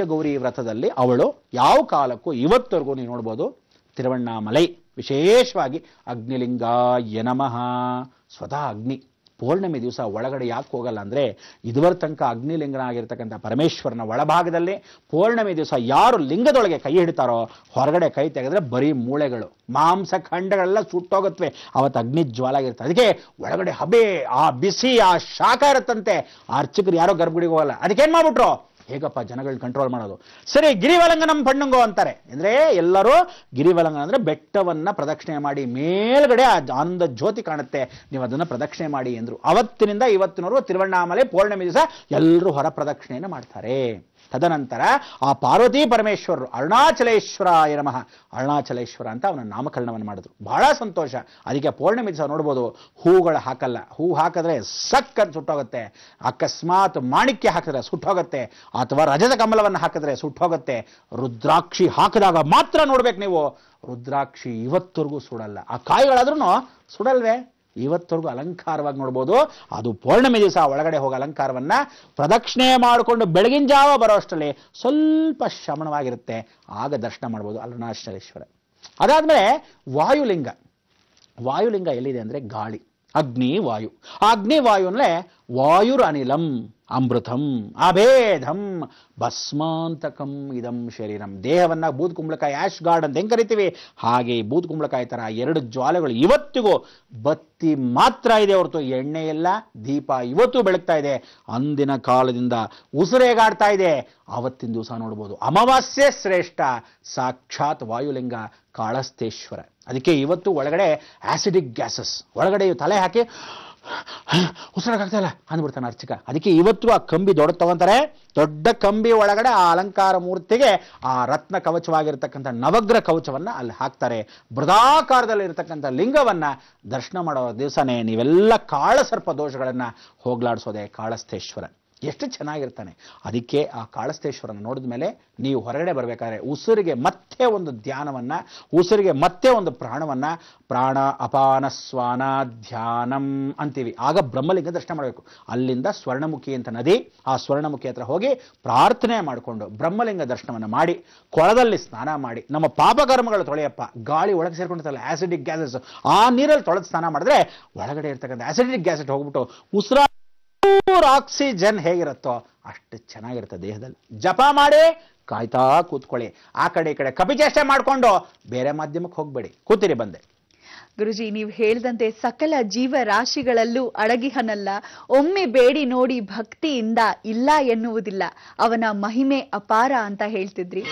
ಪಂಚಗೌರಿ ವ್ರತದಲ್ಲಿ ಅವಳು ಯಾವ ಕಾಲಕ್ಕೂ ಇವತ್ತವರೆಗೂ ನೀವು ನೋಡ್ಬೋದು ತಿರುವಣ್ಣಾಮಲೈ ವಿಶೇಷವಾಗಿ ಅಗ್ನಿಲಿಂಗಾಯ ನಮಃ ಸ್ವತಃ ಅಗ್ನಿ ಪೌರ್ಣಮಿ ದಿವಸ ಒಳಗಡೆ ಯಾಕೆ ಹೋಗಲ್ಲ ಅಂದರೆ ಇದುವರ ತನಕ ಅಗ್ನಿಲಿಂಗನಾಗಿರ್ತಕ್ಕಂಥ ಪರಮೇಶ್ವರನ ಒಳಭಾಗದಲ್ಲಿ ಪೌರ್ಣಮಿ ದಿವಸ ಯಾರು ಲಿಂಗದೊಳಗೆ ಕೈ ಹಿಡಿತಾರೋ ಹೊರಗಡೆ ಕೈ ತೆಗೆದ್ರೆ ಬರೀ ಮೂಳೆಗಳು ಮಾಂಸ ಖಂಡಗಳೆಲ್ಲ ಸುಟ್ಟೋಗತ್ವೆ ಅವತ್ತು ಅಗ್ನಿ ಜ್ವಾಲಾಗಿರುತ್ತೆ. ಅದಕ್ಕೆ ಒಳಗಡೆ ಹಬೆ ಆ ಬಿಸಿ ಆ ಶಾಖ ಇರುತ್ತಂತೆ. ಆ ಅರ್ಚಕರು ಯಾರೋ ಗರ್ಭಗುಡಿಗೆ ಹೋಗಲ್ಲ. ಅದಕ್ಕೇನು ಮಾಡ್ಬಿಟ್ರು, ಹೇಗಪ್ಪ ಜನಗಳನ್ನ ಕಂಟ್ರೋಲ್ ಮಾಡೋದು, ಸರಿ ಗಿರಿವಲಂಗನಂ ಪಣ್ಣಂಗೋ ಅಂತಾರೆ. ಅಂದರೆ ಎಲ್ಲರೂ ಗಿರಿವಲಂಗನ ಅಂದರೆ ಬೆಟ್ಟವನ್ನ ಪ್ರದಕ್ಷಿಣೆ ಮಾಡಿ ಮೇಲ್ಗಡೆ ಆ ಆನಂದ ಜ್ಯೋತಿ ಕಾಣುತ್ತೆ, ನೀವು ಅದನ್ನು ಪ್ರದಕ್ಷಿಣೆ ಮಾಡಿ ಎಂದರು. ಅವತ್ತಿನಿಂದ ಇವತ್ತಿನವರೆಗೂ ತಿರುವಣ್ಣಾಮಲೈ ಪೌರ್ಣಮಿ ದಿವಸ ಎಲ್ಲರೂ ಹೊರ ಪ್ರದಕ್ಷಿಣೆಯನ್ನು ಮಾಡ್ತಾರೆ. ತದನಂತರ ಆ ಪಾರ್ವತಿ ಪರಮೇಶ್ವರರು ಅರುಣಾಚಲೇಶ್ವರಾಯ ನಮಃ ಅರುಣಾಚಲೇಶ್ವರ ಅಂತ ಅವನ ನಾಮಕರಣವನ್ನು ಮಾಡಿದ್ರು. ಬಹಳ ಸಂತೋಷ. ಅದಕ್ಕೆ ಪೌರ್ಣಮಿ ದಿವಸ ನೋಡ್ಬೋದು ಹೂಗಳು ಹಾಕಲ್ಲ, ಹೂ ಹಾಕಿದ್ರೆ ಸಕ್ಕಂತ ಸುಟ್ಟೋಗುತ್ತೆ. ಅಕಸ್ಮಾತ್ ಮಾಣಿಕ್ಯ ಹಾಕಿದ್ರೆ ಸುಟ್ಟೋಗುತ್ತೆ, ಅಥವಾ ರಜತ ಕಮಲವನ್ನು ಹಾಕಿದ್ರೆ ಸುಟ್ಟೋಗುತ್ತೆ. ರುದ್ರಾಕ್ಷಿ ಹಾಕಿದಾಗ ಮಾತ್ರ ನೋಡ್ಬೇಕು ನೀವು, ರುದ್ರಾಕ್ಷಿ ಇವತ್ತವರೆಗೂ ಸುಡಲ್ಲ. ಆ ಕಾಯಿಗಳಾದ್ರೂ ಸುಡಲ್ವೇ, ಇವತ್ತವರೆಗೂ ಅಲಂಕಾರವಾಗಿ ನೋಡ್ಬೋದು. ಅದು ಪೌರ್ಣಮಿ ದಿವಸ ಒಳಗಡೆ ಹೋಗೋ ಅಲಂಕಾರವನ್ನ ಪ್ರದಕ್ಷಿಣೆ ಮಾಡಿಕೊಂಡು ಬೆಳಗಿನ ಜಾವ ಬರೋ ಅಷ್ಟರಲ್ಲಿ ಸ್ವಲ್ಪ ಶಮನವಾಗಿರುತ್ತೆ, ಆಗ ದರ್ಶನ ಮಾಡ್ಬೋದು ಅರುಣಾಚಲೇಶ್ವರ. ಅದಾದ್ಮೇಲೆ ವಾಯುಲಿಂಗ. ವಾಯುಲಿಂಗ ಎಲ್ಲಿದೆ ಅಂದರೆ ಗಾಳಿ, ಅಗ್ನಿ ವಾಯು. ಆ ಅಗ್ನಿ ವಾಯು ಅಂದರೆ ವಾಯುರ್ ಅನಿಲಂ ಅಮೃತಂ ಅಭೇದಂ ಭಸ್ಮಾಂತಕಂ ಇದಂ ಶರೀರಂ. ದೇಹವನ್ನ ಬೂದ್ ಕುಂಬಳಕಾಯಿ ಆಶ್ ಗಾರ್ಡ್ ಅಂತ ಹೆಂಗೆ ಕರಿತೀವಿ, ಹಾಗೆ ಬೂದ್ ಕುಂಬಳಕಾಯಿ ಥರ ಎರಡು ಜ್ವಾಲೆಗಳು ಇವತ್ತಿಗೂ ಬತ್ತಿ ಮಾತ್ರ ಇದೆ ಹೊರತು ಎಣ್ಣೆ ಎಲ್ಲ, ದೀಪ ಇವತ್ತು ಬೆಳಗ್ತಾ ಇದೆ. ಅಂದಿನ ಕಾಲದಿಂದ ಉಸಿರೇಗಾಡ್ತಾ ಇದೆ. ಆವತ್ತಿನ ದಿವಸ ನೋಡ್ಬೋದು ಅಮಾವಾಸ್ಯೆ ಶ್ರೇಷ್ಠ, ಸಾಕ್ಷಾತ್ ವಾಯುಲಿಂಗ ಕಾಳಸ್ಥೇಶ್ವರ. ಅದಕ್ಕೆ ಇವತ್ತು ಒಳಗಡೆ ಆಸಿಡಿಕ್ ಗ್ಯಾಸಸ್ ಒಳಗಡೆ ತಲೆ ಹಾಕಿ ಉಸಿರಾಗ್ತಾ ಇಲ್ಲ ಅಂದ್ಬಿಡ್ತಾನೆ ಅರ್ಚಕ. ಅದಕ್ಕೆ ಇವತ್ತು ಆ ಕಂಬಿ ದೊಡ್ಡ ತಗೊಂತಾರೆ, ದೊಡ್ಡ ಕಂಬಿ ಒಳಗಡೆ ಆ ಅಲಂಕಾರ ಮೂರ್ತಿಗೆ ಆ ರತ್ನ ಕವಚವಾಗಿರ್ತಕ್ಕಂಥ ನವಗ್ರಹ ಕವಚವನ್ನ ಅಲ್ಲಿ ಹಾಕ್ತಾರೆ. ಬೃಹದಾಕಾರದಲ್ಲಿ ಇರತಕ್ಕಂಥ ಲಿಂಗವನ್ನ ದರ್ಶನ ಮಾಡೋ ದಿವಸನೇ ನೀವೆಲ್ಲ ಕಾಳಸರ್ಪ ದೋಷಗಳನ್ನ ಹೋಗ್ಲಾಡಿಸೋದೆ ಕಾಳಸ್ಥೇಶ್ವರ. ಎಷ್ಟು ಚೆನ್ನಾಗಿರ್ತಾನೆ. ಅದಕ್ಕೆ ಆ ಕಾಳಸ್ಥೇಶ್ವರನ ನೋಡಿದ ಮೇಲೆ ನೀವು ಹೊರಗಡೆ ಬರಬೇಕಾದ್ರೆ ಉಸಿರಿಗೆ ಮತ್ತೆ ಒಂದು ಧ್ಯಾನವನ್ನ, ಉಸಿರಿಗೆ ಮತ್ತೆ ಒಂದು ಪ್ರಾಣವನ್ನ, ಪ್ರಾಣ ಅಪಾನ ಸ್ವಾನ ಧ್ಯಾನಂ ಅಂತೀವಿ. ಆಗ ಬ್ರಹ್ಮಲಿಂಗ ದರ್ಶನ ಮಾಡಬೇಕು. ಅಲ್ಲಿಂದ ಸ್ವರ್ಣಮುಖಿ ಅಂತ ನದಿ, ಆ ಸ್ವರ್ಣಮುಖಿ ಹತ್ರ ಹೋಗಿ ಪ್ರಾರ್ಥನೆ ಮಾಡಿಕೊಂಡು ಬ್ರಹ್ಮಲಿಂಗ ದರ್ಶನವನ್ನು ಮಾಡಿ ಕೊಳದಲ್ಲಿ ಸ್ನಾನ ಮಾಡಿ ನಮ್ಮ ಪಾಪಕರ್ಮಗಳು ತೊಳೆಯಪ್ಪ. ಗಾಳಿ ಒಳಗೆ ಸೇರ್ಕೊಂಡಿರ್ತಲ್ಲ ಆಸಿಡಿಕ್ ಗ್ಯಾಸಸ್, ಆ ನೀರಲ್ಲಿ ತೊಳೆದು ಸ್ನಾನ ಮಾಡಿದ್ರೆ ಒಳಗಡೆ ಇರ್ತಕ್ಕಂಥ ಆಸಿಡಿಕ್ ಗ್ಯಾಸೆಟ್ ಹೋಗ್ಬಿಟ್ಟು ಉಸಿರಾ ಆಕ್ಸಿಜನ್ ಹೇಗಿರುತ್ತೋ ಅಷ್ಟು ಚೆನ್ನಾಗಿರುತ್ತೆ ದೇಹದಲ್ಲಿ. ಜಪ ಮಾಡಿ ಕಾಯ್ತಾ ಕೂತ್ಕೊಳ್ಳಿ. ಆ ಕಡೆ ಈ ಕಡೆ ಕಪಿಚೇಷ್ಟೆ ಮಾಡಿಕೊಂಡು ಬೇರೆ ಮಾಧ್ಯಮಕ್ಕೆ ಹೋಗ್ಬೇಡಿ. ಕೂತಿರಿ ಬಂದೆ. ಗುರುಜಿ, ನೀವು ಹೇಳಿದಂತೆ ಸಕಲ ಜೀವರಾಶಿಗಳಲ್ಲೂ ಅಡಗಿಹನಲ್ಲ. ಒಮ್ಮೆ ಬೇಡಿ ನೋಡಿ ಭಕ್ತಿಯಿಂದ ಇಲ್ಲ ಎನ್ನುವುದಿಲ್ಲ. ಅವನ ಮಹಿಮೆ ಅಪಾರ ಅಂತ ಹೇಳ್ತಿದ್ರಿ.